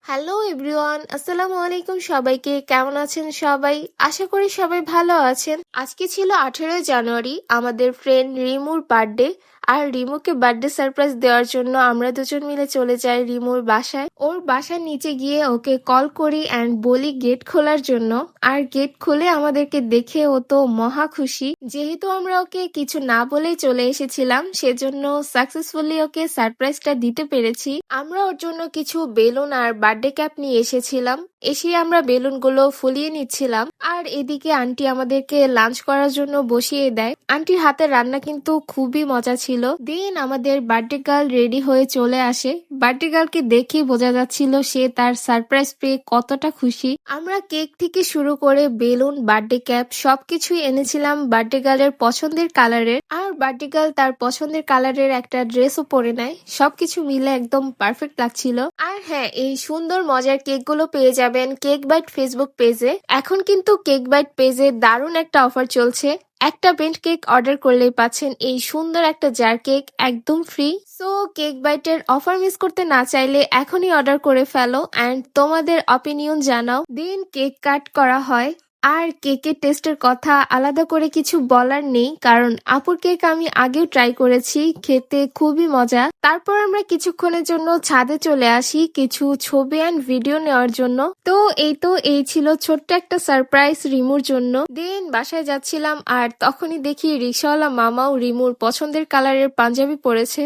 Hello everyone, আসসালামু আলাইকুম। সবাইকে কেমন আছেন সবাই? আশা করি সবাই ভালো আছেন। আজকে ছিল 18 জানুয়ারি, আমাদের ফ্রেন্ড রিমুর বার্থডে। আর রিমুকে বার্থডে সারপ্রাইজ দেওয়ার জন্য আমরা দুজন মিলে চলে যাই রিমুর বাসায়। ওর বাসার নিচে গিয়ে ওকে কল করি অ্যান্ড বলি গেট খোলার জন্য। আর গেট খুলে আমাদেরকে দেখে ও তো মহা খুশি। যেহেতু আমরা ওকে কিছু না বলেই চলে এসেছিলাম, সেজন্য সাকসেসফুলি ওকে সারপ্রাইজটা দিতে পেরেছি। আমরা ওর জন্য কিছু বেলুন আর বার্থডে ক্যাপ নিয়ে এসেছিলাম। এসে আমরা বেলুনগুলো ফুলিয়ে নিচ্ছিলাম। আর এদিকে আন্টি আমাদেরকে লাঞ্চ করার জন্য বসিয়ে দেয়। আন্টির হাতের রান্না কিন্তু খুবই মজা ছিল। দিন আমাদের বার্থডে গার্ল রেডি হয়ে চলে আসে। বার্থডে গার্লকে দেখে বোঝা যাচ্ছিল সে তার সারপ্রাইজ পেয়ে কতটা খুশি। আমরা কেক থেকে শুরু করে বেলুন, বার্থডে ক্যাপ সবকিছুই এনেছিলাম বার্থডে গার্লের পছন্দের কালারের। আর বার্থডে গার্ল তার পছন্দের কালারের একটা ড্রেসও পরে নেয়। সবকিছু মিলে একদম পারফেক্ট লাগছিল। আর হ্যাঁ, এই সুন্দর মজার কেকগুলো পেয়ে যাবেন কেক বাইট ফেসবুক পেজে। এখন কিন্তু কেক বাইট পেজে দারুণ একটা অফার চলছে। একটা বেন্ট কেক অর্ডার করলেই পাচ্ছেন এই সুন্দর একটা জার কেক একদম ফ্রি। সো কেক বাইটের অফার মিস করতে না চাইলে এখনই অর্ডার করে ফেলো অ্যান্ড তোমাদের অপিনিয়ন জানাও। দেন কেক কাট করা হয়। আর কেকের টেস্টের কথা আলাদা করে কিছু বলার নেই, কারণ আপুর কেক আমি আগেও ট্রাই করেছি, খেতে খুবই মজা। তারপর আমরা কিছুক্ষণের জন্য ছাদে চলে আসি কিছু ছবি অ্যান্ড ভিডিও নেওয়ার জন্য। তো এই ছিল ছোট্ট একটা সারপ্রাইজ রিমুর জন্য। দেন বাসায় যাচ্ছিলাম আর তখনই দেখি রিক্সাওয়ালা মামাও রিমুর পছন্দের কালারের পাঞ্জাবি পরেছে।